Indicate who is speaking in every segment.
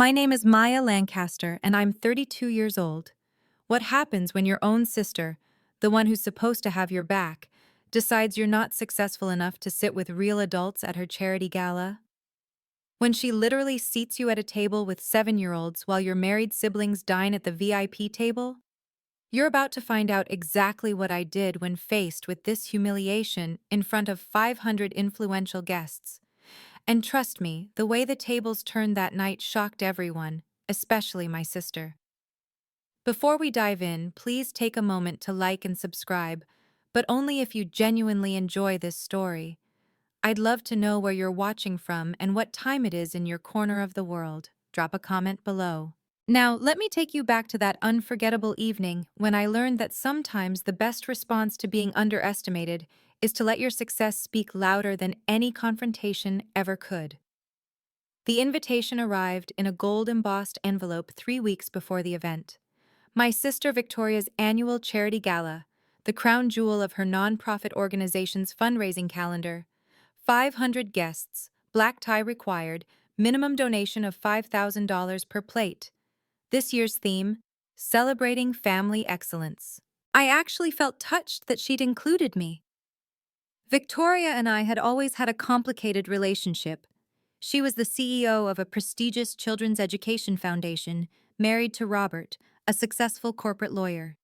Speaker 1: My name is Maya Lancaster, and I'm 32 years old. What happens when your own sister, the one who's supposed to have your back, decides you're not successful enough to sit with real adults at her charity gala? When she literally seats you at a table with 7-year-olds while your married siblings dine at the VIP table? You're about to find out exactly what I did when faced with this humiliation in front of 500 influential guests. And trust me, the way the tables turned that night shocked everyone, especially my sister. Before we dive in, please take a moment to like and subscribe, but only if you genuinely enjoy this story. I'd love to know where you're watching from and what time it is in your corner of the world. Drop a comment below. Now, let me take you back to that unforgettable evening when I learned that sometimes the best response to being underestimated is to let your success speak louder than any confrontation ever could. The invitation arrived in a gold-embossed envelope 3 weeks before the event. My sister Victoria's annual charity gala, the crown jewel of her nonprofit organization's fundraising calendar. 500 guests, black tie required, minimum donation of $5,000 per plate. This year's theme, Celebrating Family Excellence. I actually felt touched that she'd included me. Victoria and I had always had a complicated relationship. She was the CEO of a prestigious children's education foundation, married to Robert, a successful corporate lawyer.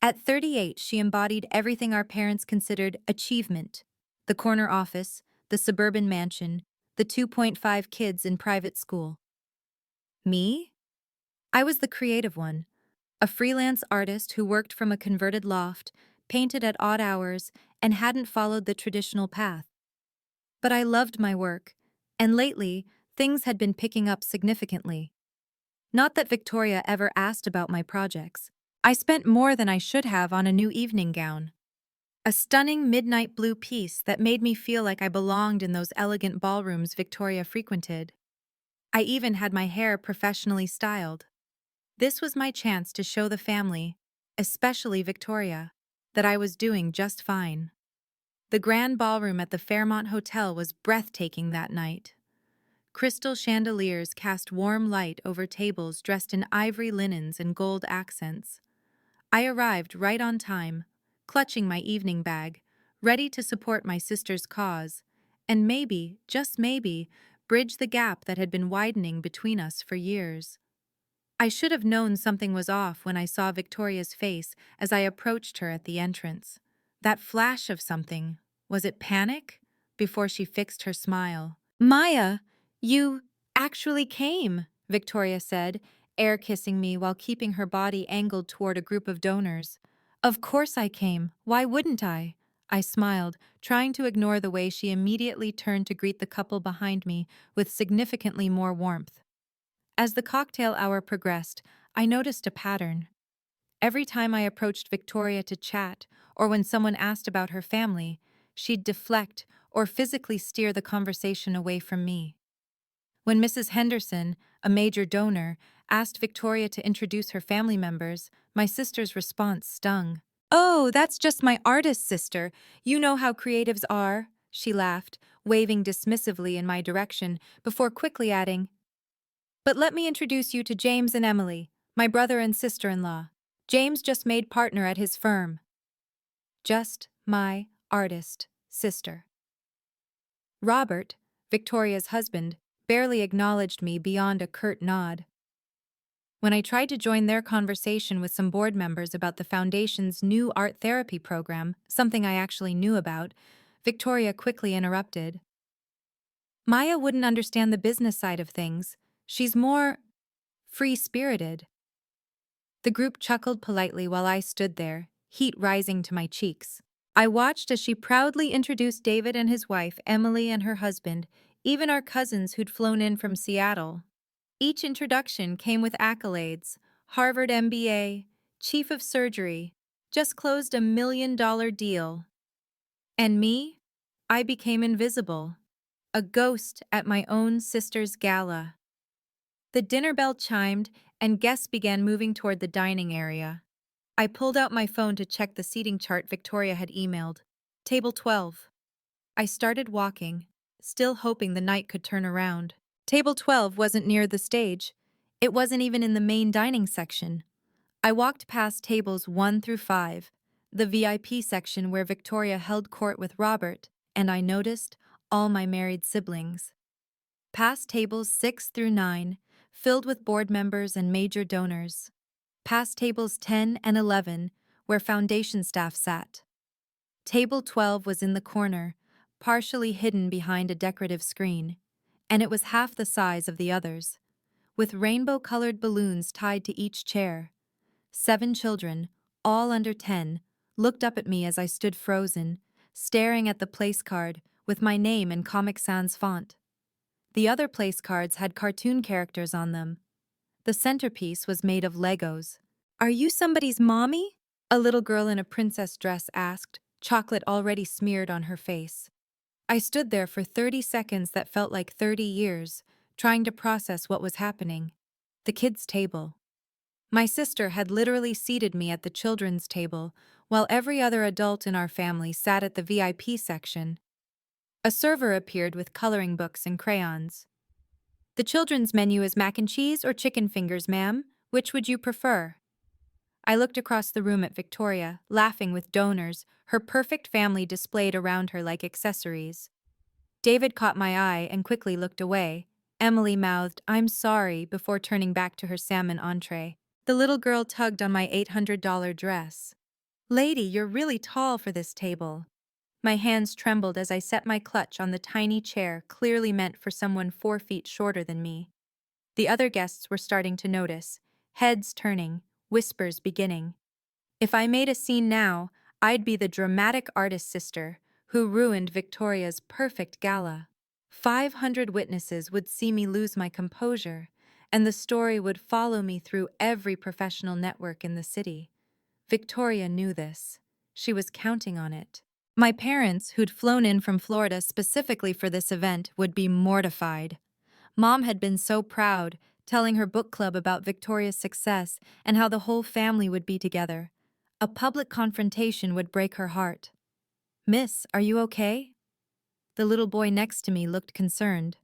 Speaker 1: At 38, she embodied everything our parents considered achievement: the corner office, the suburban mansion, the 2.5 kids in private school. Me? I was the creative one, a freelance artist who worked from a converted loft, painted at odd hours, and hadn't followed the traditional path. But I loved my work, and lately, things had been picking up significantly. Not that Victoria ever asked about my projects. I spent more than I should have on a new evening gown. A stunning midnight blue piece that made me feel like I belonged in those elegant ballrooms Victoria frequented. I even had my hair professionally styled. This was my chance to show the family, especially Victoria, that I was doing just fine. The grand ballroom at the Fairmont Hotel was breathtaking that night. Crystal chandeliers cast warm light over tables dressed in ivory linens and gold accents. I arrived right on time, clutching my evening bag, ready to support my sister's cause, and maybe, just maybe, bridge the gap that had been widening between us for years. I should have known something was off when I saw Victoria's face as I approached her at the entrance. That flash of something, was it panic? Before she fixed her smile. "Maya, you actually came," Victoria said, air kissing me while keeping her body angled toward a group of donors. "Of course I came. Why wouldn't I?" I smiled, trying to ignore the way she immediately turned to greet the couple behind me with significantly more warmth. As the cocktail hour progressed, I noticed a pattern. Every time I approached Victoria to chat, or when someone asked about her family, she'd deflect or physically steer the conversation away from me. When Mrs. Henderson, a major donor, asked Victoria to introduce her family members, my sister's response stung. "Oh, that's just my artist sister. You know how creatives are," she laughed, waving dismissively in my direction, before quickly adding, "But let me introduce you to James and Emily, my brother and sister-in-law. James just made partner at his firm." Just my artist sister. Robert, Victoria's husband, barely acknowledged me beyond a curt nod. When I tried to join their conversation with some board members about the foundation's new art therapy program, something I actually knew about, Victoria quickly interrupted. "Maya wouldn't understand the business side of things. She's more free-spirited." The group chuckled politely while I stood there, heat rising to my cheeks. I watched as she proudly introduced David and his wife, Emily, and her husband, even our cousins who'd flown in from Seattle. Each introduction came with accolades: Harvard MBA, Chief of Surgery, just closed $1 million deal. And me? I became invisible, a ghost at my own sister's gala. The dinner bell chimed, and guests began moving toward the dining area. I pulled out my phone to check the seating chart Victoria had emailed. Table 12. I started walking, still hoping the night could turn around. Table 12 wasn't near the stage. It wasn't even in the main dining section. I walked past tables 1 through 5, the VIP section where Victoria held court with Robert, and I noticed all my married siblings. Past tables 6 through 9, filled with board members and major donors. Past tables 10 and 11, where foundation staff sat. Table 12 was in the corner, partially hidden behind a decorative screen, and it was half the size of the others, with rainbow-colored balloons tied to each chair. 7 children, all under 10, looked up at me as I stood frozen, staring at the place card with my name in Comic Sans font. The other place cards had cartoon characters on them. The centerpiece was made of Legos. "Are you somebody's mommy?" a little girl in a princess dress asked, chocolate already smeared on her face. I stood there for 30 seconds that felt like 30 years, trying to process what was happening. The kids' table. My sister had literally seated me at the children's table, while every other adult in our family sat at the VIP section. A server appeared with coloring books and crayons. "The children's menu is mac and cheese or chicken fingers, ma'am. Which would you prefer?" I looked across the room at Victoria, laughing with donors, her perfect family displayed around her like accessories. David caught my eye and quickly looked away. Emily mouthed, "I'm sorry," before turning back to her salmon entree. The little girl tugged on my $800 dress. "Lady, you're really tall for this table." My hands trembled as I set my clutch on the tiny chair clearly meant for someone 4 feet shorter than me. The other guests were starting to notice, heads turning, whispers beginning. If I made a scene now, I'd be the dramatic artist sister who ruined Victoria's perfect gala. 500 witnesses would see me lose my composure, and the story would follow me through every professional network in the city. Victoria knew this. She was counting on it. My parents, who'd flown in from Florida specifically for this event, would be mortified. Mom had been so proud, telling her book club about Victoria's success and how the whole family would be together. A public confrontation would break her heart. "Miss, are you okay?" The little boy next to me looked concerned.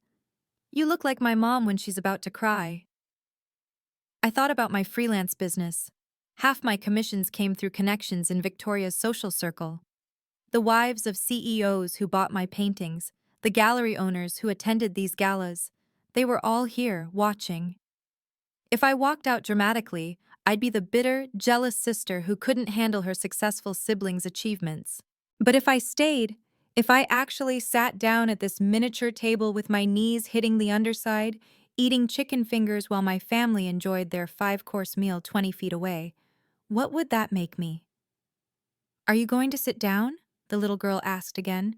Speaker 1: "You look like my mom when she's about to cry." I thought about my freelance business. Half my commissions came through connections in Victoria's social circle. The wives of CEOs who bought my paintings, the gallery owners who attended these galas, they were all here, watching. If I walked out dramatically, I'd be the bitter, jealous sister who couldn't handle her successful siblings' achievements. But if I stayed, if I actually sat down at this miniature table with my knees hitting the underside, eating chicken fingers while my family enjoyed their 5-course meal 20 feet away, what would that make me? "Are you going to sit down?" the little girl asked again.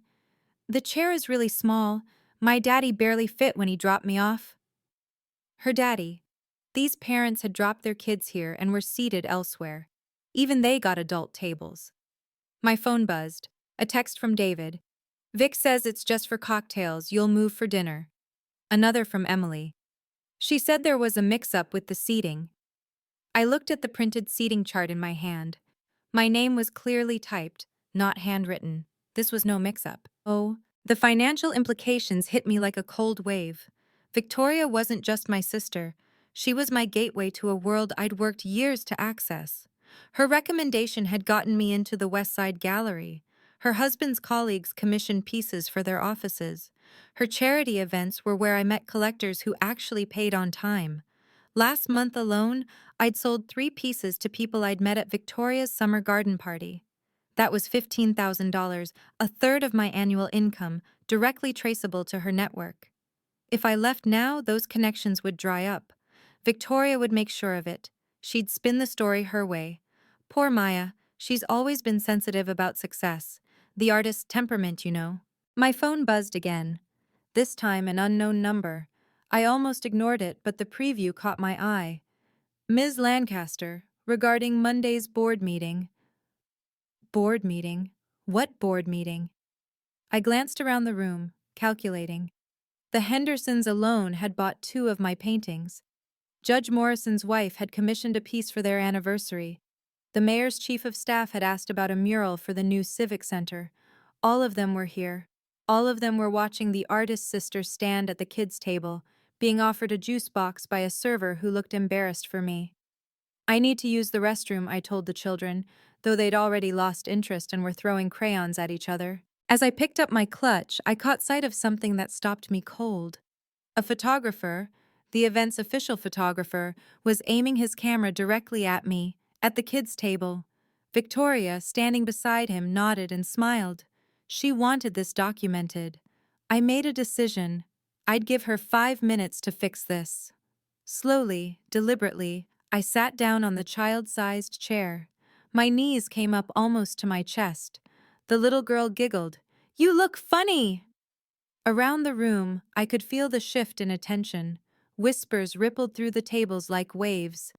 Speaker 1: "The chair is really small. My daddy barely fit when he dropped me off." Her daddy. These parents had dropped their kids here and were seated elsewhere. Even they got adult tables. My phone buzzed. A text from David. "Vic says it's just for cocktails, you'll move for dinner." Another from Emily. She said there was a mix-up with the seating. I looked at the printed seating chart in my hand. My name was clearly typed, not handwritten. This was no mix-up. Oh, the financial implications hit me like a cold wave. Victoria wasn't just my sister. She was my gateway to a world I'd worked years to access. Her recommendation had gotten me into the West Side Gallery. Her husband's colleagues commissioned pieces for their offices. Her charity events were where I met collectors who actually paid on time. Last month alone, I'd sold 3 pieces to people I'd met at Victoria's summer garden party. That was $15,000, a third of my annual income, directly traceable to her network. If I left now, those connections would dry up. Victoria would make sure of it. She'd spin the story her way. Poor Maya, she's always been sensitive about success. The artist's temperament, you know. My phone buzzed again. This time an unknown number. I almost ignored it, but the preview caught my eye. "Ms. Lancaster, regarding Monday's board meeting." Board meeting? What board meeting? I glanced around the room, calculating. The Hendersons alone had bought 2 of my paintings. Judge Morrison's wife had commissioned a piece for their anniversary. The mayor's chief of staff had asked about a mural for the new civic center. All of them were here. All of them were watching the artist sister stand at the kids' table, being offered a juice box by a server who looked embarrassed for me. I need to use the restroom, I told the children, though they'd already lost interest and were throwing crayons at each other. As I picked up my clutch, I caught sight of something that stopped me cold. A photographer, the event's official photographer, was aiming his camera directly at me, at the kids' table. Victoria, standing beside him, nodded and smiled. She wanted this documented. I made a decision. I'd give her 5 minutes to fix this. Slowly, deliberately, I sat down on the child-sized chair. My knees came up almost to my chest. The little girl giggled. "You look funny!" Around the room, I could feel the shift in attention. Whispers rippled through the tables like waves.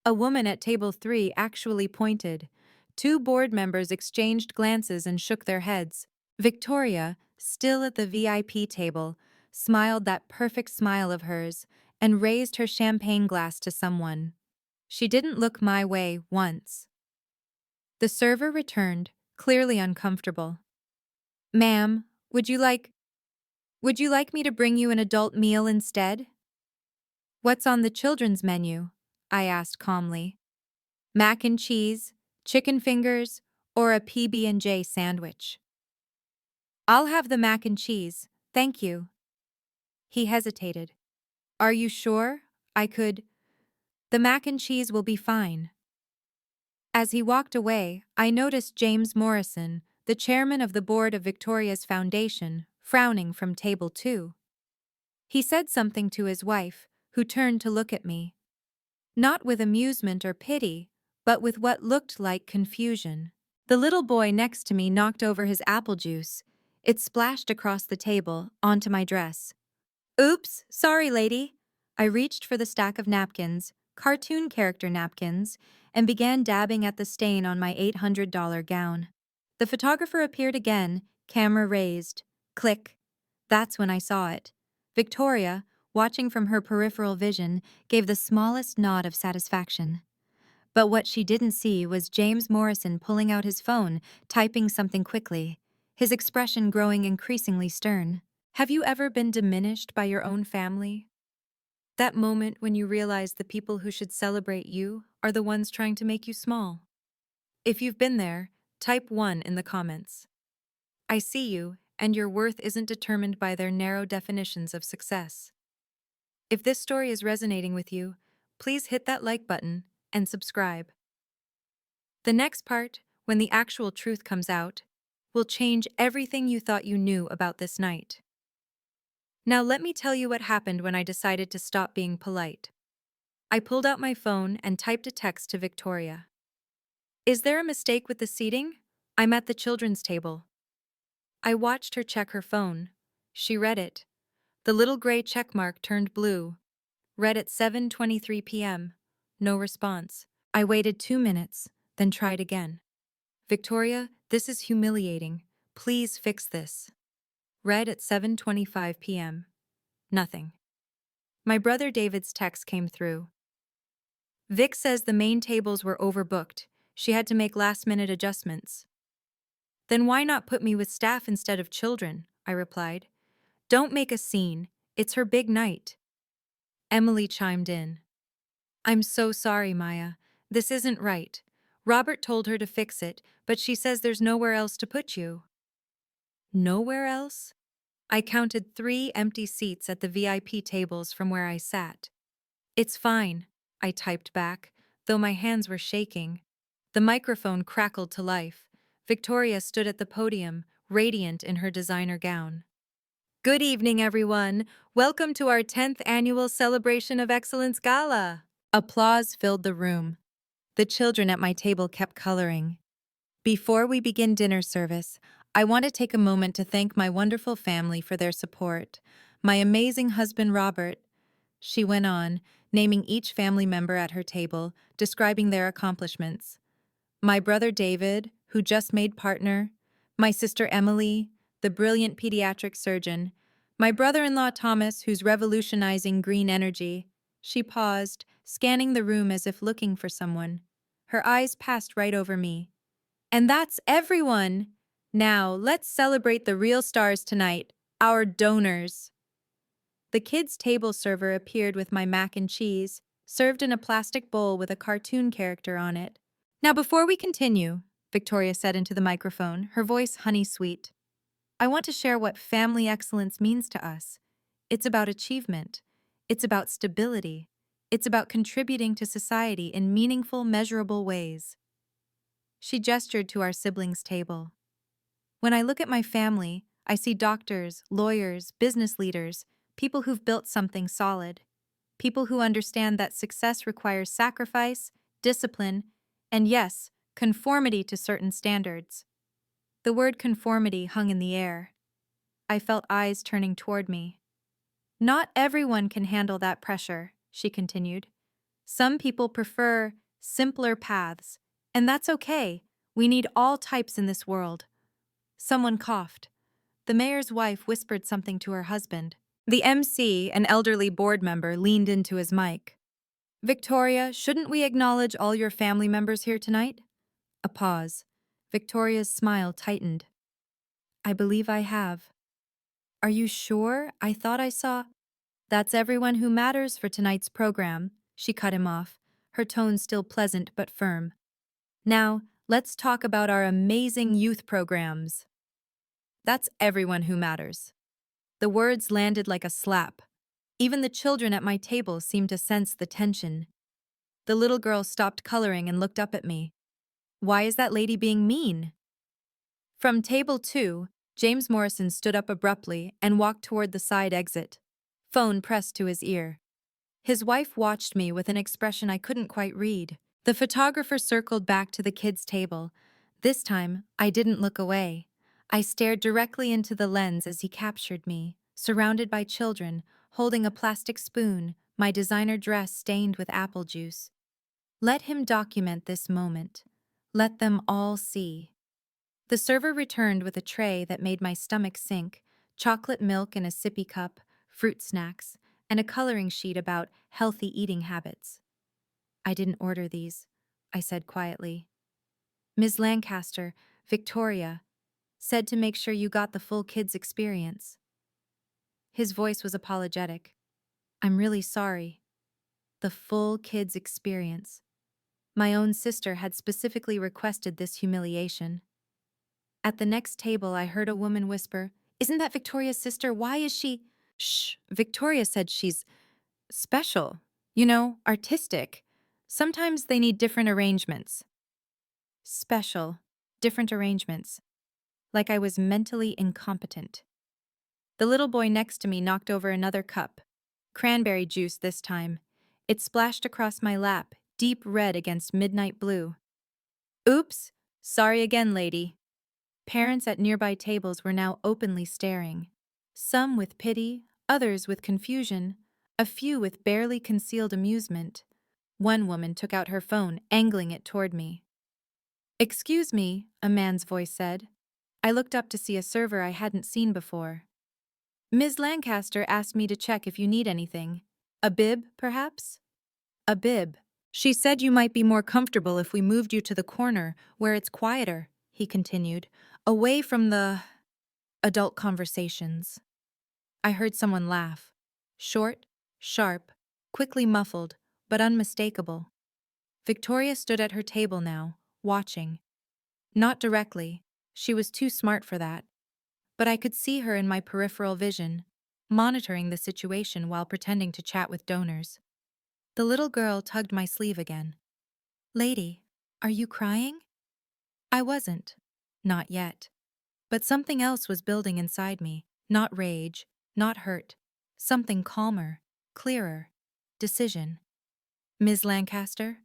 Speaker 1: A woman at table 3 actually pointed. 2 board members exchanged glances and shook their heads. Victoria, still at the VIP table, smiled that perfect smile of hers and raised her champagne glass to someone. She didn't look my way once. The server returned, clearly uncomfortable. "Ma'am, would you like me to bring you an adult meal instead?" "What's on the children's menu?" I asked calmly. "Mac and cheese, chicken fingers, or a PB&J sandwich?" "I'll have the mac and cheese, thank you." He hesitated. "Are you sure? The mac and cheese will be fine." As he walked away, I noticed James Morrison, the chairman of the board of Victoria's Foundation, frowning from table 2. He said something to his wife, who turned to look at me. Not with amusement or pity, but with what looked like confusion. The little boy next to me knocked over his apple juice. It splashed across the table, onto my dress. "Oops, sorry, lady." I reached for the stack of napkins, cartoon character napkins, and began dabbing at the stain on my $800 gown. The photographer appeared again, camera raised. Click. That's when I saw it. Victoria, watching from her peripheral vision, gave the smallest nod of satisfaction. But what she didn't see was James Morrison pulling out his phone, typing something quickly, his expression growing increasingly stern. Have you ever been diminished by your own family? That moment when you realize the people who should celebrate you are the ones trying to make you small. If you've been there, type 1 in the comments. I see you, and your worth isn't determined by their narrow definitions of success. If this story is resonating with you, please hit that like button and subscribe. The next part, when the actual truth comes out, will change everything you thought you knew about this night. Now let me tell you what happened when I decided to stop being polite. I pulled out my phone and typed a text to Victoria. "Is there a mistake with the seating? I'm at the children's table." I watched her check her phone. She read it. The little gray checkmark turned blue. Read at 7:23 p.m. No response. I waited 2 minutes, then tried again. "Victoria, this is humiliating. Please fix this." Read at 7:25 p.m. Nothing. My brother David's text came through. "Vic says the main tables were overbooked. She had to make last-minute adjustments." "Then why not put me with staff instead of children?" I replied. "Don't make a scene. It's her big night." Emily chimed in. "I'm so sorry, Maya. This isn't right. Robert told her to fix it, but she says there's nowhere else to put you." "Nowhere else?" I counted 3 empty seats at the VIP tables from where I sat. "It's fine," I typed back, though my hands were shaking. The microphone crackled to life. Victoria stood at the podium, radiant in her designer gown. "Good evening, everyone. Welcome to our 10th annual Celebration of Excellence Gala." Applause filled the room. The children at my table kept coloring. "Before we begin dinner service, I want to take a moment to thank my wonderful family for their support. My amazing husband, Robert," she went on, naming each family member at her table, describing their accomplishments. "My brother David, who just made partner. My sister Emily, the brilliant pediatric surgeon. My brother-in-law Thomas, who's revolutionizing green energy." She paused, scanning the room as if looking for someone. Her eyes passed right over me. "And that's everyone! Now, let's celebrate the real stars tonight, our donors." The kids' table server appeared with my mac and cheese, served in a plastic bowl with a cartoon character on it. Now, before we continue, Victoria said into the microphone, her voice honey-sweet, I want to share what family excellence means to us. It's about achievement. It's about stability. It's about contributing to society in meaningful, measurable ways. She gestured to our siblings' table. When I look at my family, I see doctors, lawyers, business leaders, people who've built something solid, people who understand that success requires sacrifice, discipline, and yes, conformity to certain standards. The word conformity hung in the air. I felt eyes turning toward me. Not everyone can handle that pressure, she continued. Some people prefer simpler paths, and that's okay. We need all types in this world. Someone coughed. The mayor's wife whispered something to her husband. The MC, an elderly board member, leaned into his mic. Victoria, shouldn't we acknowledge all your family members here tonight? A pause. Victoria's smile tightened. I believe I have. Are you sure? I thought I saw. That's everyone who matters for tonight's program, she cut him off, her tone still pleasant but firm. Now, let's talk about our amazing youth programs. That's everyone who matters. The words landed like a slap. Even the children at my table seemed to sense the tension. The little girl stopped coloring and looked up at me. Why is that lady being mean? From table 2, James Morrison stood up abruptly and walked toward the side exit, phone pressed to his ear. His wife watched me with an expression I couldn't quite read. The photographer circled back to the kids' table. This time, I didn't look away. I stared directly into the lens as he captured me, surrounded by children, holding a plastic spoon, my designer dress stained with apple juice. Let him document this moment. Let them all see. The server returned with a tray that made my stomach sink, chocolate milk in a sippy cup, fruit snacks, and a coloring sheet about healthy eating habits. I didn't order these, I said quietly. Ms. Lancaster, Victoria, said to make sure you got the full kids' experience. His voice was apologetic. I'm really sorry. The full kids' experience. My own sister had specifically requested this humiliation. At the next table, I heard a woman whisper, Isn't that Victoria's sister? Why is she? Shh, Victoria said she's special. You know, artistic. Sometimes they need different arrangements. Special. Different arrangements. Like I was mentally incompetent. The little boy next to me knocked over another cup. Cranberry juice this time. It splashed across my lap, deep red against midnight blue. Oops, sorry again, lady. Parents at nearby tables were now openly staring. Some with pity, others with confusion, a few with barely concealed amusement. One woman took out her phone, angling it toward me. Excuse me, a man's voice said. I looked up to see a server I hadn't seen before. Ms. Lancaster asked me to check if you need anything. A bib, perhaps? A bib. She said you might be more comfortable if we moved you to the corner, where it's quieter, he continued, away from the adult conversations. I heard someone laugh. Short, sharp, quickly muffled, but unmistakable. Victoria stood at her table now, watching. Not directly, she was too smart for that. But I could see her in my peripheral vision, monitoring the situation while pretending to chat with donors. The little girl tugged my sleeve again. Lady, are you crying? I wasn't. Not yet. But something else was building inside me, not rage, not hurt. Something calmer, clearer, decision. Ms. Lancaster?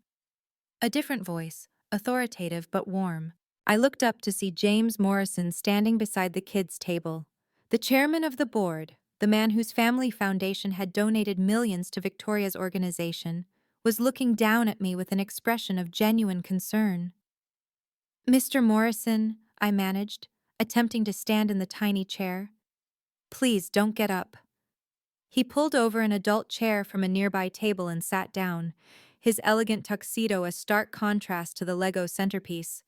Speaker 1: A different voice, authoritative but warm. I looked up to see James Morrison standing beside the kids' table. The chairman of the board, the man whose family foundation had donated millions to Victoria's organization, was looking down at me with an expression of genuine concern. Mr. Morrison, I managed, attempting to stand in the tiny chair. Please don't get up. He pulled over an adult chair from a nearby table and sat down, his elegant tuxedo a stark contrast to the Lego centerpiece.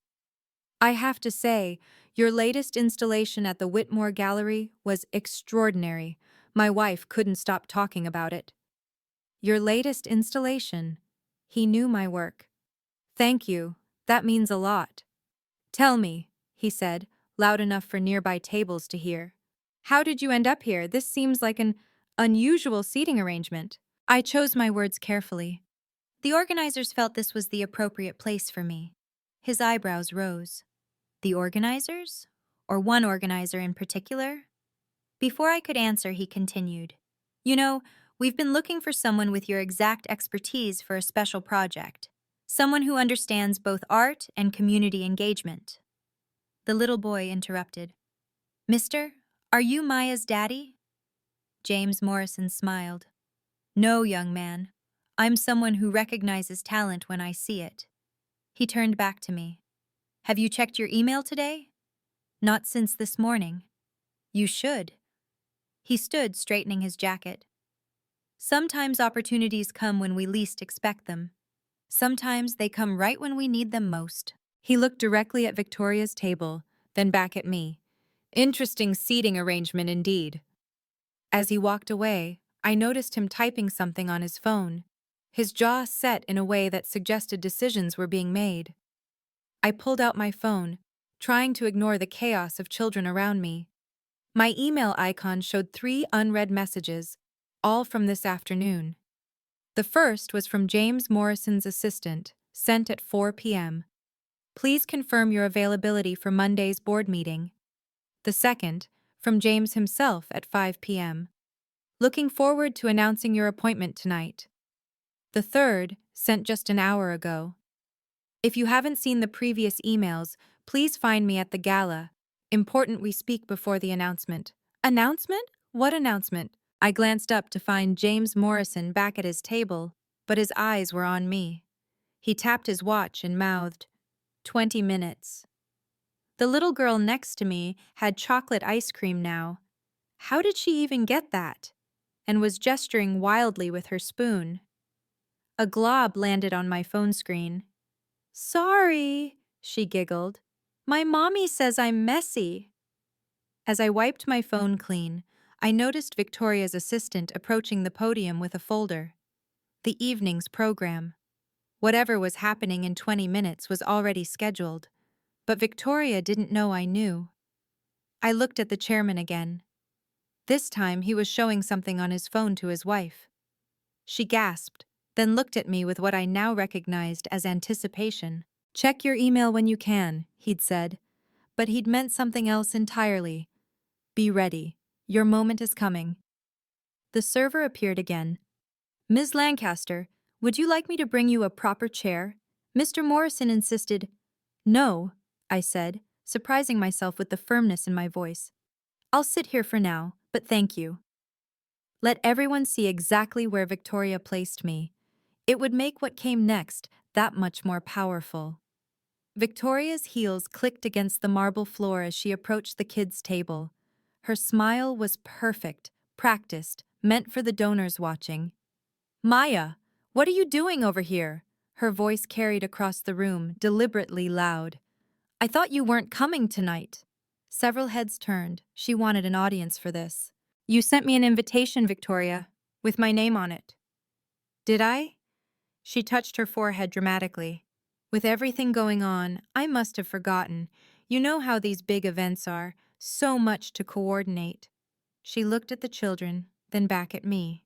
Speaker 1: I have to say, your latest installation at the Whitmore Gallery was extraordinary. My wife couldn't stop talking about it. Your latest installation. He knew my work. Thank you, that means a lot. Tell me, he said, loud enough for nearby tables to hear. How did you end up here? This seems like an unusual seating arrangement. I chose my words carefully. The organizers felt this was the appropriate place for me. His eyebrows rose. The organizers? Or one organizer in particular? Before I could answer, he continued. You know, we've been looking for someone with your exact expertise for a special project. Someone who understands both art and community engagement. The little boy interrupted. Mister, are you Maya's daddy? James Morrison smiled. No, young man. I'm someone who recognizes talent when I see it. He turned back to me. Have you checked your email today? Not since this morning. You should. He stood, straightening his jacket. Sometimes opportunities come when we least expect them. Sometimes they come right when we need them most. He looked directly at Victoria's table, then back at me. Interesting seating arrangement indeed. As he walked away, I noticed him typing something on his phone. His jaw set in a way that suggested decisions were being made. I pulled out my phone, trying to ignore the chaos of children around me. My email icon showed 3 unread messages, all from this afternoon. The first was from James Morrison's assistant, sent at 4 p.m. Please confirm your availability for Monday's board meeting. The second, from James himself at 5 p.m. Looking forward to announcing your appointment tonight. The third, sent just an hour ago. If you haven't seen the previous emails, please find me at the gala. Important we speak before the announcement. Announcement? What announcement? I glanced up to find James Morrison back at his table, but his eyes were on me. He tapped his watch and mouthed, 20 minutes. The little girl next to me had chocolate ice cream now. How did she even get that? And was gesturing wildly with her spoon. A glob landed on my phone screen. Sorry, she giggled. My mommy says I'm messy. As I wiped my phone clean, I noticed Victoria's assistant approaching the podium with a folder. The evening's program. Whatever was happening in 20 minutes was already scheduled, but Victoria didn't know I knew. I looked at the chairman again. This time he was showing something on his phone to his wife. She gasped, then looked at me with what I now recognized as anticipation. Check your email when you can, he'd said, but he'd meant something else entirely. Be ready. Your moment is coming. The server appeared again. Ms. Lancaster, would you like me to bring you a proper chair? Mr. Morrison insisted. No, I said, surprising myself with the firmness in my voice. I'll sit here for now, but thank you. Let everyone see exactly where Victoria placed me. It would make what came next that much more powerful. Victoria's heels clicked against the marble floor as she approached the kids' table. Her smile was perfect, practiced, meant for the donors watching. Maya, what are you doing over here? Her voice carried across the room, deliberately loud. I thought you weren't coming tonight. Several heads turned. She wanted an audience for this. You sent me an invitation, Victoria, with my name on it. Did I? She touched her forehead dramatically. With everything going on, I must have forgotten. You know how these big events are, so much to coordinate. She looked at the children, then back at me.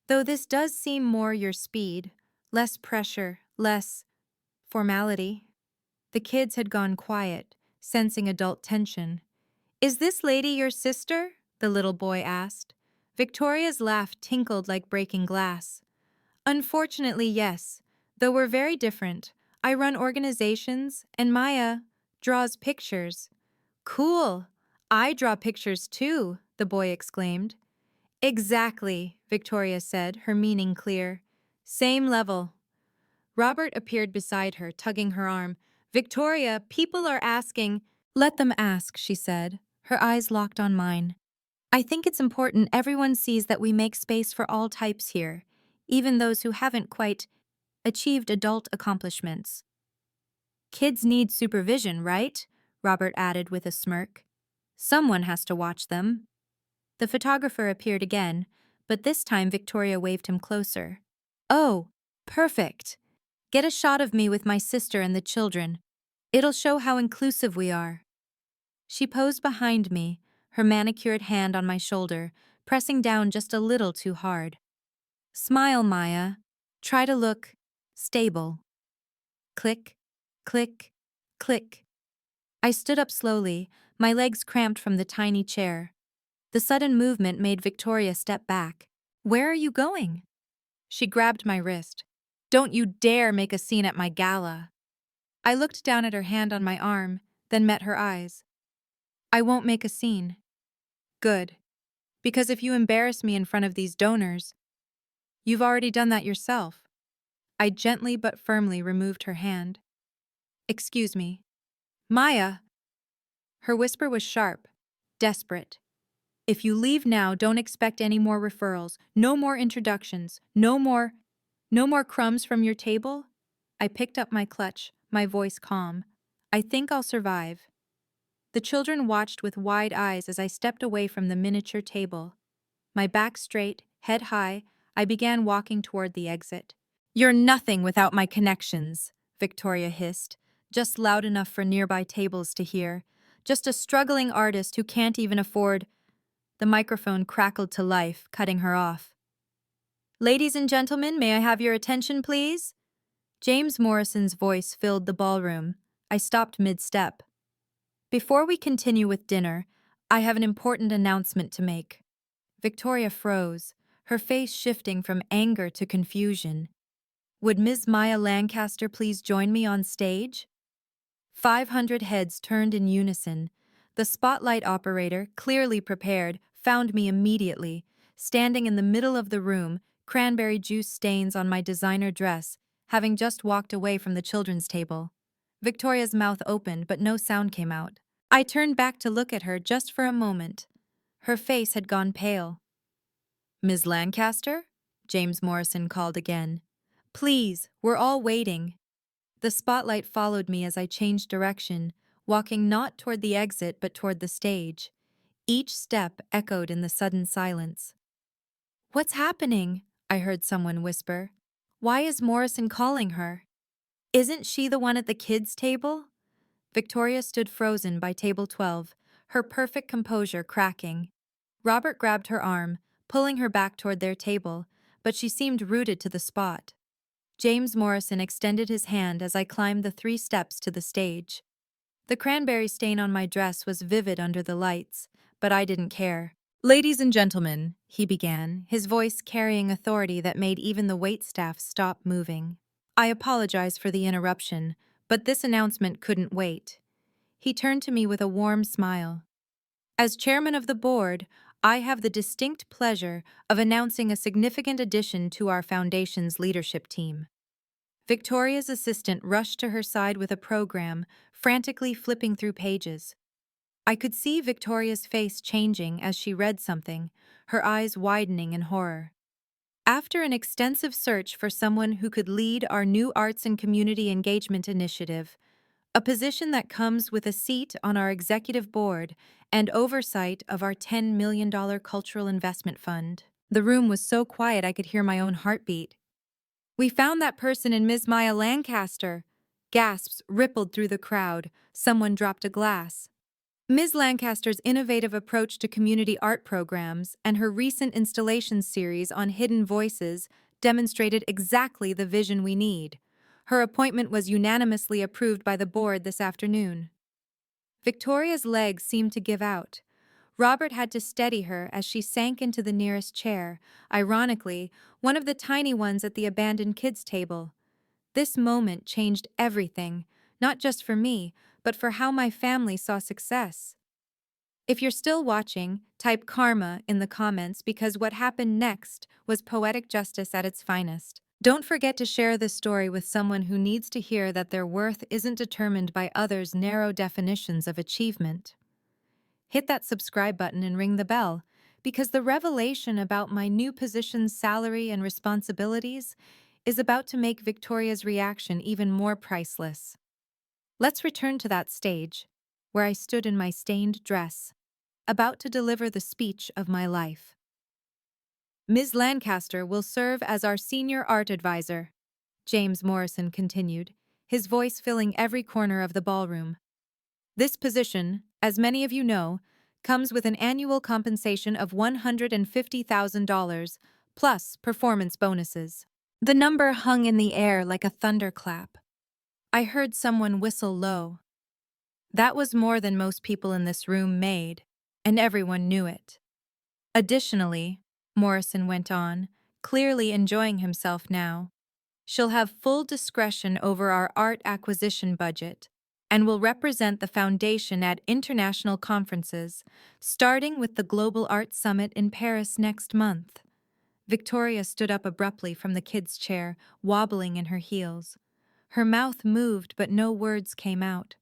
Speaker 1: Though this does seem more your speed, less pressure, less formality. The kids had gone quiet, sensing adult tension. Is this lady your sister? The little boy asked. Victoria's laugh tinkled like breaking glass. Unfortunately, yes, though we're very different. I run organizations, and Maya draws pictures. Cool. I draw pictures too, the boy exclaimed. Exactly, Victoria said, her meaning clear. Same level. Robert appeared beside her, tugging her arm. Victoria, people are asking. Let them ask, she said, her eyes locked on mine. I think it's important everyone sees that we make space for all types here, even those who haven't quite achieved adult accomplishments. Kids need supervision, right? Robert added with a smirk. Someone has to watch them. The photographer appeared again, but this time Victoria waved him closer. "Oh, perfect. Get a shot of me with my sister and the children. It'll show how inclusive we are." She posed behind me, her manicured hand on my shoulder, pressing down just a little too hard. "Smile, Maya. Try to look stable." Click, click, click. I stood up slowly, my legs cramped from the tiny chair. The sudden movement made Victoria step back. "Where are you going?" She grabbed my wrist. "Don't you dare make a scene at my gala." I looked down at her hand on my arm, then met her eyes. "I won't make a scene." "Good. Because if you embarrass me in front of these donors, you've already done that yourself." I gently but firmly removed her hand. "Excuse me." "Maya." Her whisper was sharp, desperate. "If you leave now, don't expect any more referrals, no more introductions, no more crumbs from your table." I picked up my clutch, my voice calm. "I think I'll survive." The children watched with wide eyes as I stepped away from the miniature table. My back straight, head high, I began walking toward the exit. "You're nothing without my connections," Victoria hissed, just loud enough for nearby tables to hear. "Just a struggling artist who can't even afford—" The microphone crackled to life, cutting her off. "Ladies and gentlemen, may I have your attention, please?" James Morrison's voice filled the ballroom. I stopped mid-step. "Before we continue with dinner, I have an important announcement to make." Victoria froze, her face shifting from anger to confusion. "Would Ms. Maya Lancaster please join me on stage?" 500 heads turned in unison. The spotlight operator, clearly prepared, found me immediately, standing in the middle of the room, cranberry juice stains on my designer dress, having just walked away from the children's table. Victoria's mouth opened, but no sound came out. I turned back to look at her just for a moment. Her face had gone pale. "Ms. Lancaster?" James Morrison called again. "Please, we're all waiting." The spotlight followed me as I changed direction, walking not toward the exit but toward the stage. Each step echoed in the sudden silence. "What's happening?" I heard someone whisper. "Why is Morrison calling her? Isn't she the one at the kids' table?" Victoria stood frozen by table 12, her perfect composure cracking. Robert grabbed her arm, pulling her back toward their table, but she seemed rooted to the spot. James Morrison extended his hand as I climbed the 3 steps to the stage. The cranberry stain on my dress was vivid under the lights, but I didn't care. "Ladies and gentlemen," he began, his voice carrying authority that made even the waitstaff stop moving. "I apologize for the interruption, but this announcement couldn't wait." He turned to me with a warm smile. "As chairman of the board, I have the distinct pleasure of announcing a significant addition to our foundation's leadership team." Victoria's assistant rushed to her side with a program, frantically flipping through pages. I could see Victoria's face changing as she read something, her eyes widening in horror. "After an extensive search for someone who could lead our new Arts and Community Engagement Initiative, a position that comes with a seat on our executive board and oversight of our $10 million cultural investment fund." The room was so quiet I could hear my own heartbeat. "We found that person in Ms. Maya Lancaster." Gasps rippled through the crowd. Someone dropped a glass. Ms. Lancaster's innovative approach to community art programs and her recent installation series on hidden voices demonstrated exactly the vision we need. Her appointment was unanimously approved by the board this afternoon. Victoria's legs seemed to give out. Robert had to steady her as she sank into the nearest chair, ironically, one of the tiny ones at the abandoned kids' table. This moment changed everything, not just for me, but for how my family saw success. If you're still watching, type karma in the comments because what happened next was poetic justice at its finest. Don't forget to share this story with someone who needs to hear that their worth isn't determined by others' narrow definitions of achievement. Hit that subscribe button and ring the bell, because the revelation about my new position's salary and responsibilities is about to make Victoria's reaction even more priceless. Let's return to that stage, where I stood in my stained dress. about to deliver the speech of my life. Ms. Lancaster will serve as our senior art advisor, James Morrison continued, his voice filling every corner of the ballroom. This position, as many of you know, comes with an annual compensation of $150,000 plus performance bonuses. The number hung in the air like a thunderclap. I heard someone whistle low. That was more than most people in this room made, and everyone knew it. Additionally, Morrison went on, clearly enjoying himself now, she'll have full discretion over our art acquisition budget and will represent the foundation at international conferences, starting with the Global Art Summit in Paris next month. Victoria stood up abruptly from the kid's chair, wobbling in her heels. Her mouth moved, but no words came out.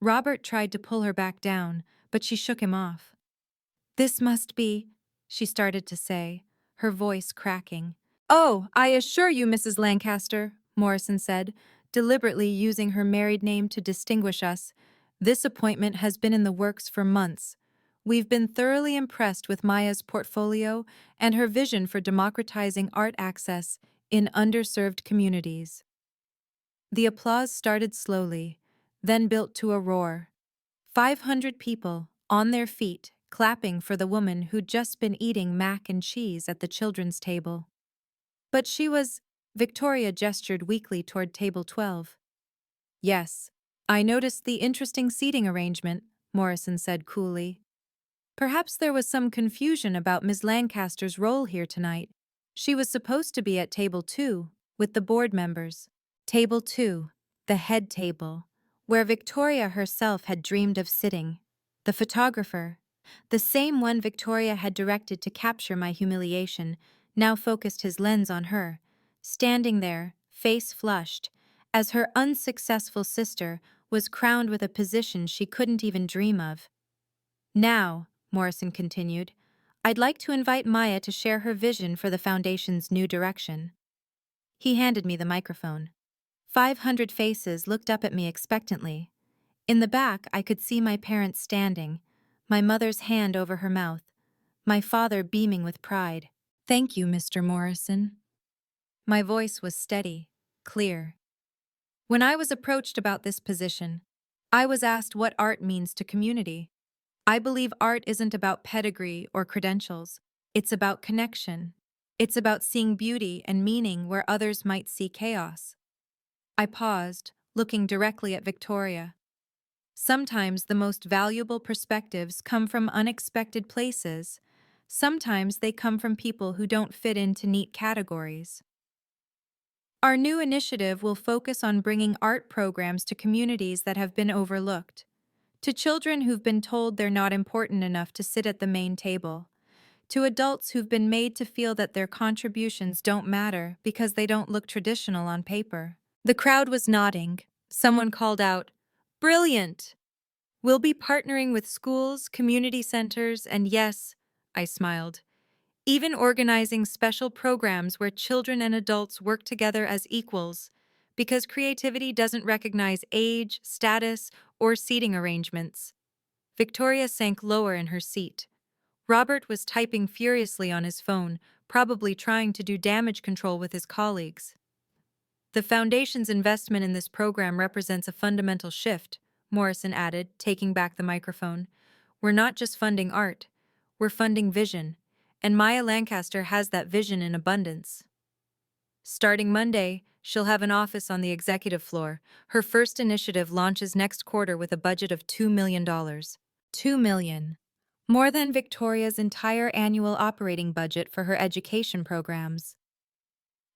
Speaker 1: Robert tried to pull her back down, but she shook him off. "This must be," she started to say, her voice cracking. "Oh, I assure you, Mrs. Lancaster," Morrison said, deliberately using her married name to distinguish us, "this appointment has been in the works for months. We've been thoroughly impressed with Maya's portfolio and her vision for democratizing art access in underserved communities." The applause started slowly, then built to a roar. 500 people, on their feet, clapping for the woman who'd just been eating mac and cheese at the children's table. But she was, Victoria gestured weakly toward table 12. "Yes, I noticed the interesting seating arrangement," Morrison said coolly. "Perhaps there was some confusion about Ms. Lancaster's role here tonight. She was supposed to be at table 2, with the board members. Table 2, the head table, where Victoria herself had dreamed of sitting. The photographer, the same one Victoria had directed to capture my humiliation, now focused his lens on her, standing there, face flushed, as her unsuccessful sister was crowned with a position she couldn't even dream of. "Now," Morrison continued, "I'd like to invite Maya to share her vision for the Foundation's new direction." He handed me the microphone. 500 faces looked up at me expectantly. In the back, I could see my parents standing, my mother's hand over her mouth, my father beaming with pride. "Thank you, Mr. Morrison." My voice was steady, clear. When I was approached about this position, I was asked what art means to community. I believe art isn't about pedigree or credentials. It's about connection. It's about seeing beauty and meaning where others might see chaos. I paused, looking directly at Victoria. Sometimes the most valuable perspectives come from unexpected places. Sometimes they come from people who don't fit into neat categories. Our new initiative will focus on bringing art programs to communities that have been overlooked, to children who've been told they're not important enough to sit at the main table, to adults who've been made to feel that their contributions don't matter because they don't look traditional on paper. The crowd was nodding. Someone called out, "Brilliant! We'll be partnering with schools, community centers, and yes," I smiled, "even organizing special programs where children and adults work together as equals, because creativity doesn't recognize age, status, or seating arrangements." Victoria sank lower in her seat. Robert was typing furiously on his phone, probably trying to do damage control with his colleagues. "The Foundation's investment in this program represents a fundamental shift," Morrison added, taking back the microphone. "We're not just funding art, we're funding vision, and Maya Lancaster has that vision in abundance. Starting Monday, she'll have an office on the executive floor. Her first initiative launches next quarter with a budget of $2 million. $2 million. More than Victoria's entire annual operating budget for her education programs."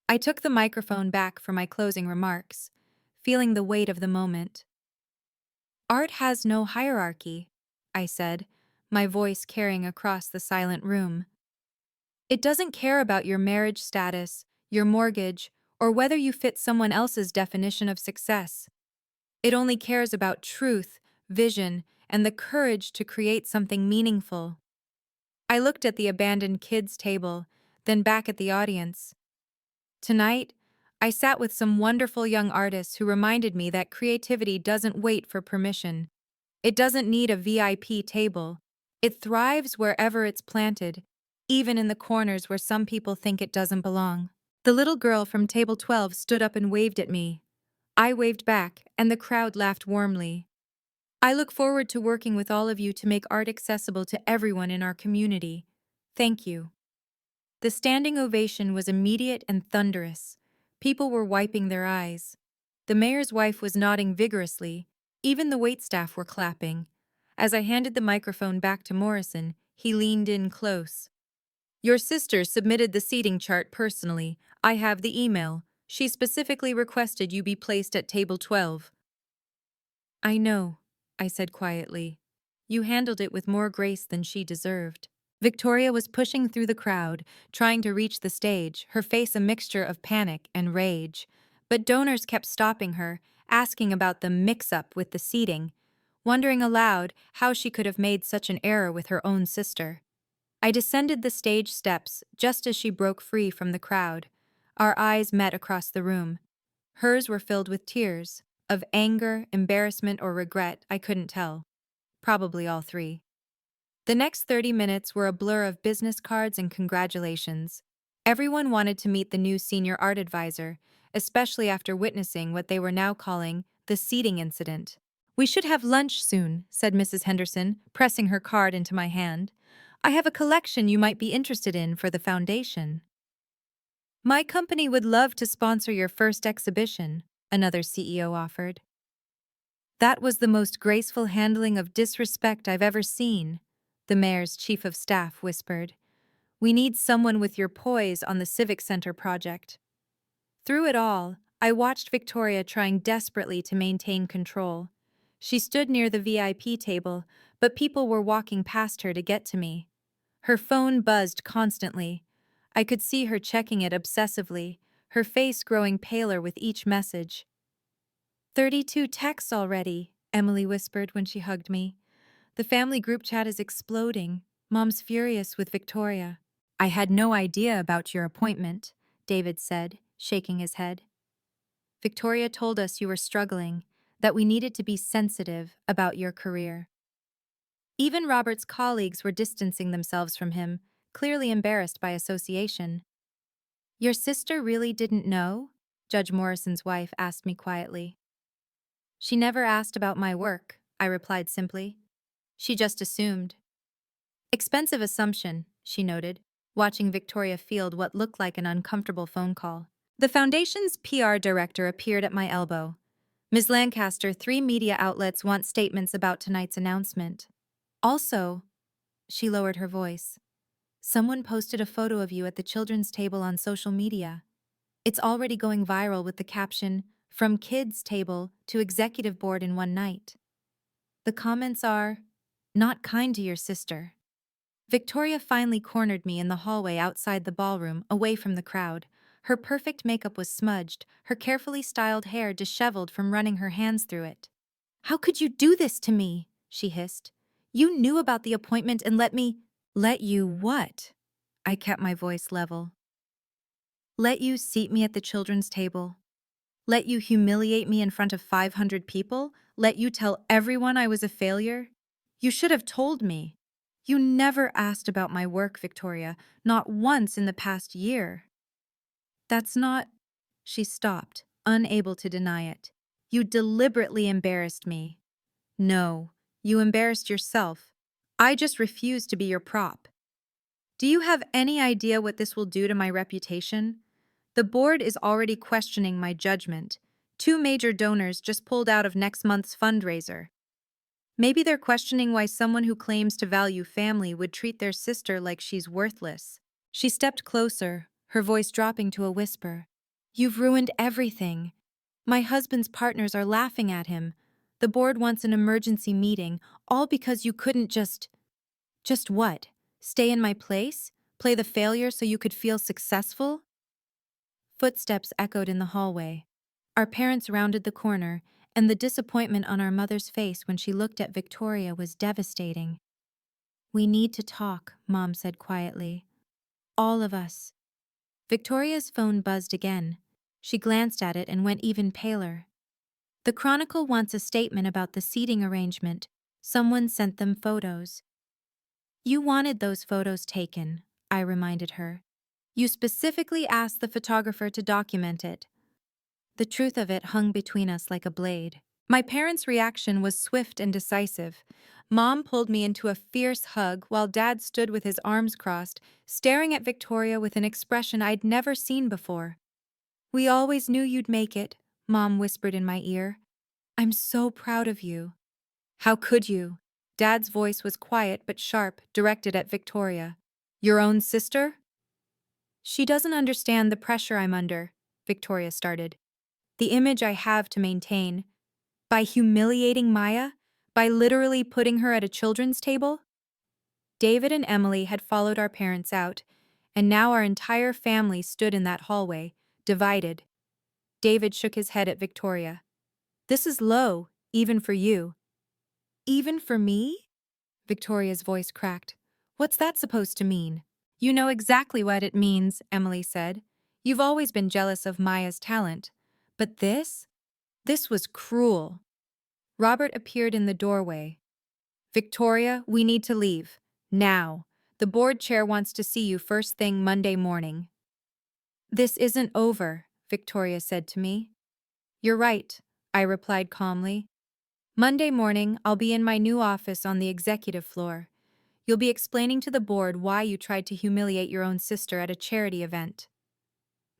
Speaker 1: I took the microphone back for my closing remarks, feeling the weight of the moment. "Art has no hierarchy," I said, my voice carrying across the silent room. "It doesn't care about your marriage status, your mortgage, or whether you fit someone else's definition of success. It only cares about truth, vision, and the courage to create something meaningful." I looked at the abandoned kids' table, then back at the audience. Tonight, I sat with some wonderful young artists who reminded me that creativity doesn't wait for permission. It doesn't need a VIP table. It thrives wherever it's planted, even in the corners where some people think it doesn't belong. The little girl from table 12 stood up and waved at me. I waved back, and the crowd laughed warmly. I look forward to working with all of you to make art accessible to everyone in our community. Thank you. The standing ovation was immediate and thunderous. People were wiping their eyes. The mayor's wife was nodding vigorously. Even the waitstaff were clapping. As I handed the microphone back to Morrison, he leaned in close. Your sister submitted the seating chart personally. I have the email. She specifically requested you be placed at table 12. I know, I said quietly. You handled it with more grace than she deserved. Victoria was pushing through the crowd, trying to reach the stage, her face a mixture of panic and rage. But donors kept stopping her, asking about the mix-up with the seating, wondering aloud how she could have made such an error with her own sister. I descended the stage steps just as she broke free from the crowd. Our eyes met across the room. Hers were filled with tears, of anger, embarrassment, or regret, I couldn't tell. Probably all three. The next 30 minutes were a blur of business cards and congratulations. Everyone wanted to meet the new senior art advisor, especially after witnessing what they were now calling the seating incident. We should have lunch soon, said Mrs. Henderson, pressing her card into my hand. I have a collection you might be interested in for the foundation. My company would love to sponsor your first exhibition, another CEO offered. That was the most graceful handling of disrespect I've ever seen, the mayor's chief of staff whispered. We need someone with your poise on the Civic Center project. Through it all, I watched Victoria trying desperately to maintain control. She stood near the VIP table, but people were walking past her to get to me. Her phone buzzed constantly. I could see her checking it obsessively, her face growing paler with each message. 32 texts already, Emily whispered when she hugged me. The family group chat is exploding. Mom's furious with Victoria. I had no idea about your appointment, David said, shaking his head. Victoria told us you were struggling, that we needed to be sensitive about your career. Even Robert's colleagues were distancing themselves from him, clearly embarrassed by association. Your sister really didn't know? Judge Morrison's wife asked me quietly. She never asked about my work, I replied simply. She just assumed. Expensive assumption, she noted, watching Victoria field what looked like an uncomfortable phone call. The foundation's PR director appeared at my elbow. Ms. Lancaster, 3 media outlets want statements about tonight's announcement. Also, she lowered her voice, someone posted a photo of you at the children's table on social media. It's already going viral with the caption, "From kids' table to executive board in one night." The comments are, "Not kind to your sister." Victoria finally cornered me in the hallway outside the ballroom, away from the crowd. Her perfect makeup was smudged, her carefully styled hair disheveled from running her hands through it. "How could you do this to me?" she hissed. "You knew about the appointment and let me—" "Let you what?" I kept my voice level. "Let you seat me at the children's table. Let you humiliate me in front of 500 people? Let you tell everyone I was a failure? You should have told me. You never asked about my work, Victoria, not once in the past year." "That's not—" She stopped, unable to deny it. "You deliberately embarrassed me." "No, you embarrassed yourself. I just refuse to be your prop." "Do you have any idea what this will do to my reputation? The board is already questioning my judgment. 2 major donors just pulled out of next month's fundraiser. Maybe they're questioning why someone who claims to value family would treat their sister like she's worthless." She stepped closer, her voice dropping to a whisper. "You've ruined everything. My husband's partners are laughing at him. The board wants an emergency meeting, all because you couldn't just— Just what? Stay in my place? Play the failure so you could feel successful?" Footsteps echoed in the hallway. Our parents rounded the corner, and the disappointment on our mother's face when she looked at Victoria was devastating. "We need to talk," Mom said quietly. "All of us." Victoria's phone buzzed again. She glanced at it and went even paler. "The Chronicle wants a statement about the seating arrangement. Someone sent them photos." You wanted those photos taken, I reminded her. You specifically asked the photographer to document it. The truth of it hung between us like a blade. My parents' reaction was swift and decisive. Mom pulled me into a fierce hug while Dad stood with his arms crossed, staring at Victoria with an expression I'd never seen before. "We always knew you'd make it," Mom whispered in my ear. "I'm so proud of you." "How could you?" Dad's voice was quiet but sharp, directed at Victoria. "Your own sister?" "She doesn't understand the pressure I'm under," Victoria started. "The image I have to maintain. By humiliating Maya? By literally putting her at a children's table?" David and Emily had followed our parents out, and now our entire family stood in that hallway, divided. David shook his head at Victoria. "This is low, even for you." "Even for me?" Victoria's voice cracked. "What's that supposed to mean?" "You know exactly what it means," Emily said. "You've always been jealous of Maya's talent. But this? This was cruel." Robert appeared in the doorway. "Victoria, we need to leave. Now. The board chair wants to see you first thing Monday morning." "This isn't over," Victoria said to me. "You're right," I replied calmly. "Monday morning, I'll be in my new office on the executive floor. You'll be explaining to the board why you tried to humiliate your own sister at a charity event."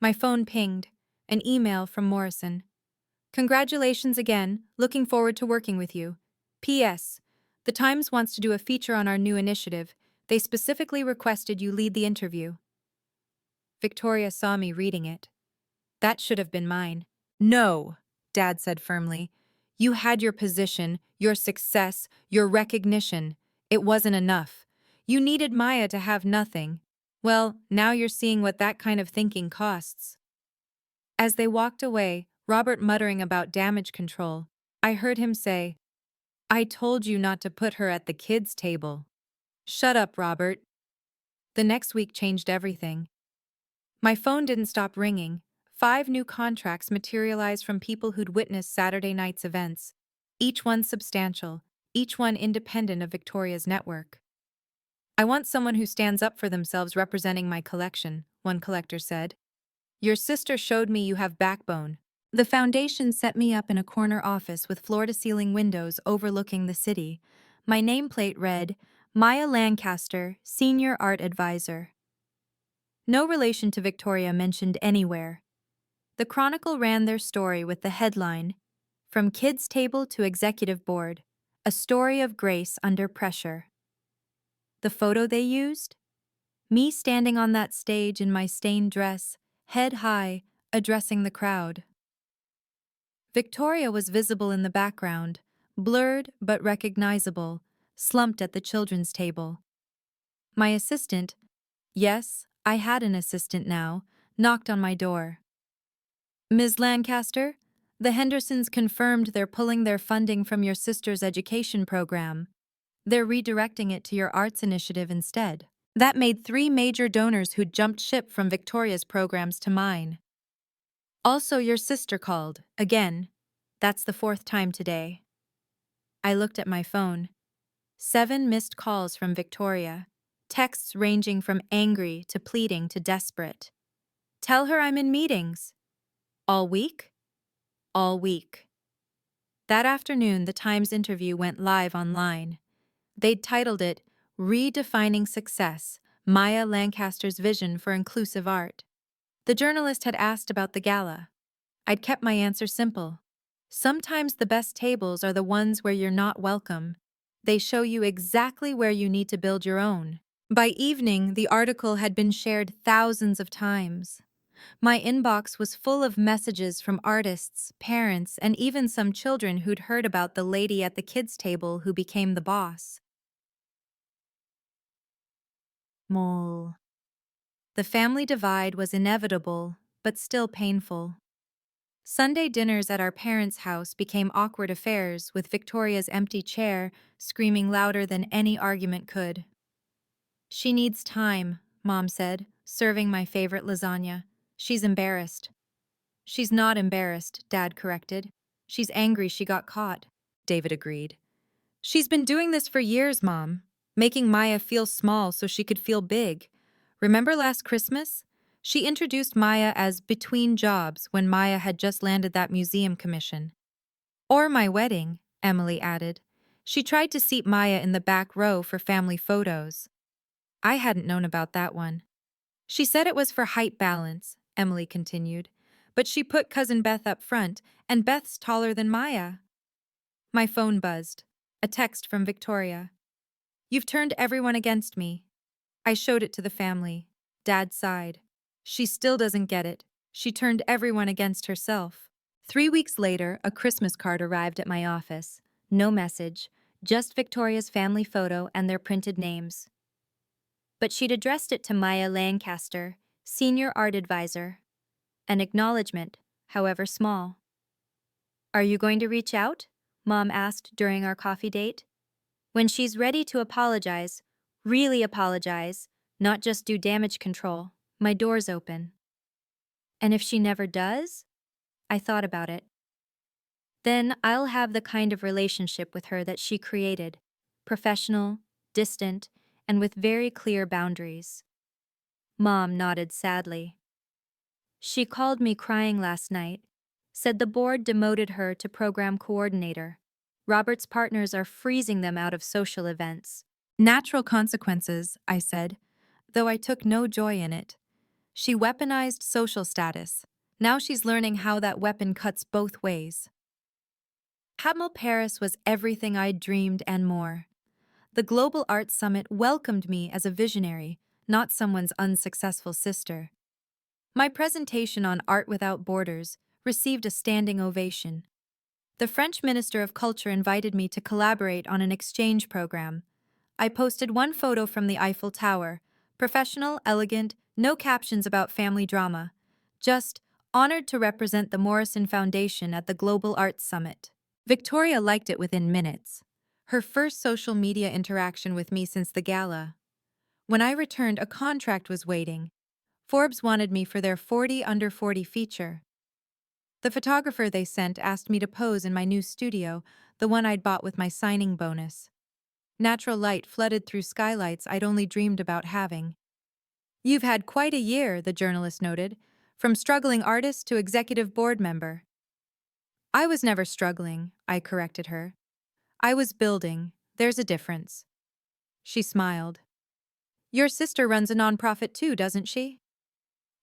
Speaker 1: My phone pinged. An email from Morrison. "Congratulations again. Looking forward to working with you. P.S. The Times wants to do a feature on our new initiative. They specifically requested you lead the interview." Victoria saw me reading it. "That should have been mine." "No," Dad said firmly. "You had your position, your success, your recognition. It wasn't enough. You needed Maya to have nothing. Well, now you're seeing what that kind of thinking costs." As they walked away, Robert muttering about damage control, I heard him say, "I told you not to put her at the kids' table." "Shut up, Robert." The next week changed everything. My phone didn't stop ringing. 5 new contracts materialized from people who'd witnessed Saturday night's events. Each one substantial, each one independent of Victoria's network. "I want someone who stands up for themselves representing my collection," one collector said. "Your sister showed me you have backbone." The foundation set me up in a corner office with floor-to-ceiling windows overlooking the city. My nameplate read, "Maya Lancaster, Senior Art Advisor." No relation to Victoria mentioned anywhere. The Chronicle ran their story with the headline, "From Kids' Table to Executive Board, a story of grace under pressure." The photo they used? Me standing on that stage in my stained dress, head high, addressing the crowd. Victoria was visible in the background, blurred but recognizable, slumped at the children's table. My assistant, yes, I had an assistant now, knocked on my door. "Ms. Lancaster, the Hendersons confirmed they're pulling their funding from your sister's education program. They're redirecting it to your arts initiative instead." That made 3 major donors who'd jumped ship from Victoria's programs to mine. "Also, your sister called, again. That's the 4th time today." I looked at my phone. 7 missed calls from Victoria. Texts ranging from angry to pleading to desperate. "Tell her I'm in meetings." "All week?" "All week." That afternoon, the Times interview went live online. They'd titled it, "Redefining Success, Maya Lancaster's Vision for Inclusive Art." The journalist had asked about the gala. I'd kept my answer simple. Sometimes the best tables are the ones where you're not welcome. They show you exactly where you need to build your own. By evening, the article had been shared thousands of times. My inbox was full of messages from artists, parents, and even some children who'd heard about the lady at the kids' table who became the boss. Mole. The family divide was inevitable, but still painful. Sunday dinners at our parents' house became awkward affairs with Victoria's empty chair screaming louder than any argument could. "She needs time," Mom said, serving my favorite lasagna. "She's embarrassed." "She's not embarrassed," Dad corrected. "She's angry she got caught." David agreed. "She's been doing this for years, Mom. making Maya feel small so she could feel big. Remember last Christmas? She introduced Maya as between jobs when Maya had just landed that museum commission. Or my wedding, Emily added. She tried to seat Maya in the back row for family photos. I hadn't known about that one. She said it was for height balance, Emily continued. But she put Cousin Beth up front, and Beth's taller than Maya. My phone buzzed. A text from Victoria. You've turned everyone against me. I showed it to the family. Dad sighed. She still doesn't get it. She turned everyone against herself. 3 weeks later, a Christmas card arrived at my office. No message, just Victoria's family photo and their printed names. But she'd addressed it to Maya Lancaster, senior art advisor. An acknowledgement, however small. Are you going to reach out? Mom asked during our coffee date. When she's ready to apologize, really apologize, not just do damage control, my door's open. And if she never does? I thought about it. Then I'll have the kind of relationship with her that she created, professional, distant, and with very clear boundaries. Mom nodded sadly. She called me crying last night, said the board demoted her to program coordinator. Robert's partners are freezing them out of social events. Natural consequences, I said, though I took no joy in it. She weaponized social status. Now she's learning how that weapon cuts both ways. Hamel Paris was everything I'd dreamed and more. The Global Arts Summit welcomed me as a visionary, not someone's unsuccessful sister. My presentation on Art Without Borders received a standing ovation. The French Minister of Culture invited me to collaborate on an exchange program. I posted one photo from the Eiffel Tower, professional, elegant, no captions about family drama, just honored to represent the Morrison Foundation at the Global Arts Summit. Victoria liked it within minutes. Her first social media interaction with me since the gala. When I returned, a contract was waiting. Forbes wanted me for their 40 Under 40 feature. The photographer they sent asked me to pose in my new studio, the one I'd bought with my signing bonus. Natural light flooded through skylights I'd only dreamed about having. You've had quite a year, the journalist noted, from struggling artist to executive board member. I was never struggling, I corrected her. I was building. There's a difference. She smiled. Your sister runs a nonprofit too, doesn't she?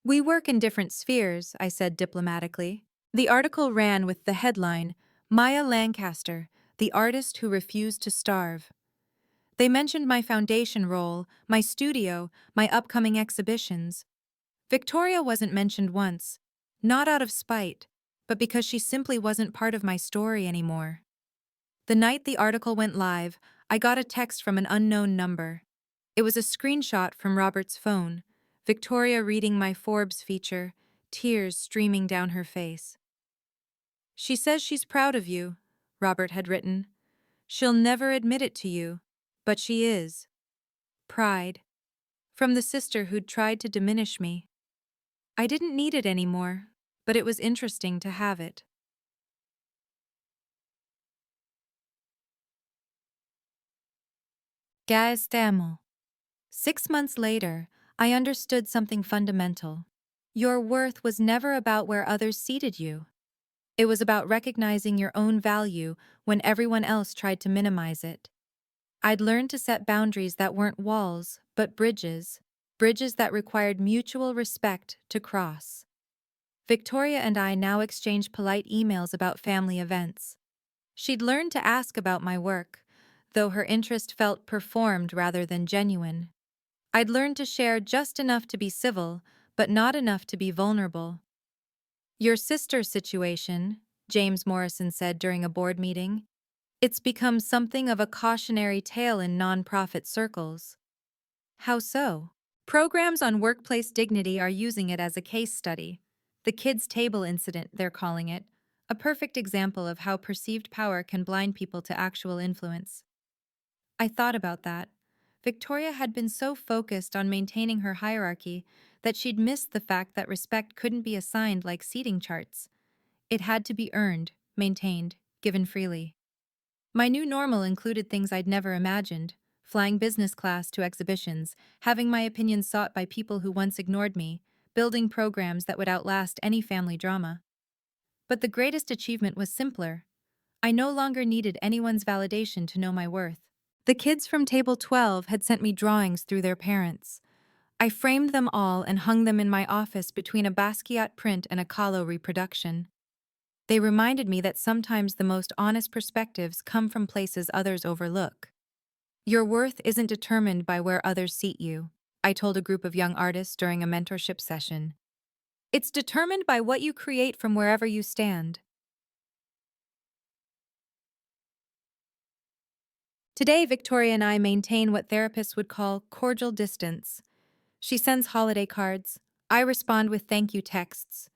Speaker 1: We work in different spheres, I said diplomatically. The article ran with the headline, Maya Lancaster, the artist who refused to starve. They mentioned my foundation role, my studio, my upcoming exhibitions. Victoria wasn't mentioned once, not out of spite, but because she simply wasn't part of my story anymore. The night the article went live, I got a text from an unknown number. It was a screenshot from Robert's phone, Victoria reading my Forbes feature, tears streaming down her face. She says she's proud of you, Robert had written. She'll never admit it to you, but she is. Pride. From the sister who'd tried to diminish me. I didn't need it anymore, but it was interesting to have it. T'amo. 6 months later, I understood something fundamental. Your worth was never about where others seated you. It was about recognizing your own value when everyone else tried to minimize it. I'd learned to set boundaries that weren't walls, but bridges that required mutual respect to cross. Victoria and I now exchange polite emails about family events. She'd learned to ask about my work, though her interest felt performed rather than genuine. I'd learned to share just enough to be civil, but not enough to be vulnerable. Your sister's situation, James Morrison said during a board meeting, it's become something of a cautionary tale in nonprofit circles. How so? Programs on workplace dignity are using it as a case study. The kids' table incident, they're calling it, a perfect example of how perceived power can blind people to actual influence. I thought about that. Victoria had been so focused on maintaining her hierarchy that she'd missed the fact that respect couldn't be assigned like seating charts. It had to be earned, maintained, given freely. My new normal included things I'd never imagined. flying business class to exhibitions, having my opinion sought by people who once ignored me, building programs that would outlast any family drama. But the greatest achievement was simpler. I no longer needed anyone's validation to know my worth. The kids from Table 12 had sent me drawings through their parents. I framed them all and hung them in my office between a Basquiat print and a Kahlo reproduction. They reminded me that sometimes the most honest perspectives come from places others overlook. Your worth isn't determined by where others seat you, I told a group of young artists during a mentorship session. It's determined by what you create from wherever you stand. Today, Victoria and I maintain what therapists would call cordial distance. She sends holiday cards. I respond with thank you texts.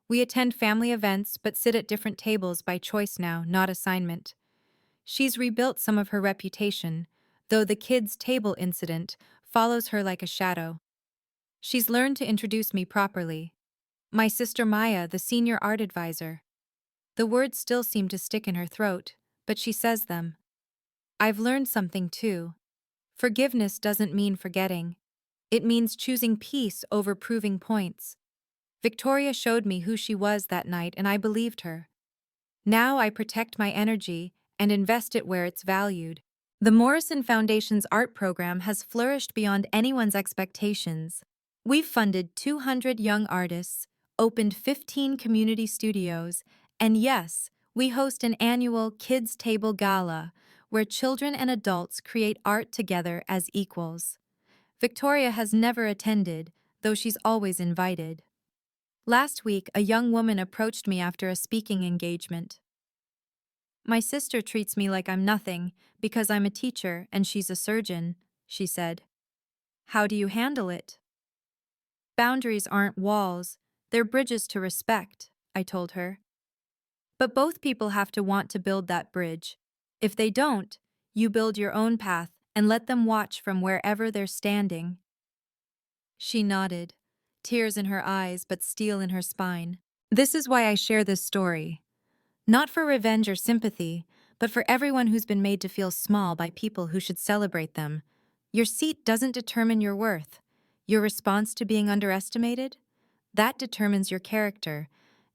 Speaker 1: We attend family events but sit at different tables by choice now, not assignment. She's rebuilt some of her reputation, though the kids' table incident follows her like a shadow. She's learned to introduce me properly. My sister Maya, the senior art advisor. The words still seem to stick in her throat, but she says them. I've learned something too. Forgiveness doesn't mean forgetting. It means choosing peace over proving points. Victoria showed me who she was that night and I believed her. Now I protect my energy and invest it where it's valued. The Morrison Foundation's art program has flourished beyond anyone's expectations. We've funded 200 young artists, opened 15 community studios, and yes, we host an annual Kids Table Gala where children and adults create art together as equals. Victoria has never attended, though she's always invited. Last week, a young woman approached me after a speaking engagement. My sister treats me like I'm nothing because I'm a teacher and she's a surgeon, she said. How do you handle it? Boundaries aren't walls, they're bridges to respect, I told her. But both people have to want to build that bridge. If they don't, you build your own path and let them watch from wherever they're standing. She nodded, tears in her eyes but steel in her spine. This is why I share this story. Not for revenge or sympathy, but for everyone who's been made to feel small by people who should celebrate them. Your seat doesn't determine your worth. Your response to being underestimated? That determines your character.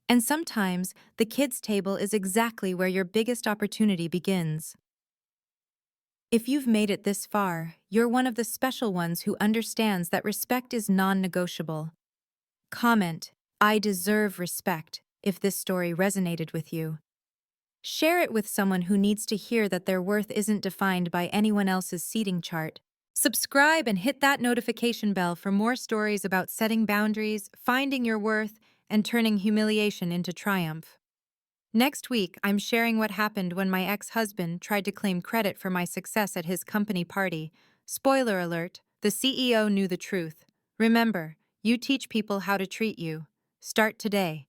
Speaker 1: And sometimes, the kids' table is exactly where your biggest opportunity begins. If you've made it this far, you're one of the special ones who understands that respect is non-negotiable. Comment, I deserve respect, if this story resonated with you. Share it with someone who needs to hear that their worth isn't defined by anyone else's seating chart. Subscribe and hit that notification bell for more stories about setting boundaries, finding your worth, and turning humiliation into triumph. Next week, I'm sharing what happened when my ex-husband tried to claim credit for my success at his company party. Spoiler alert, the CEO knew the truth. Remember, you teach people how to treat you. Start today.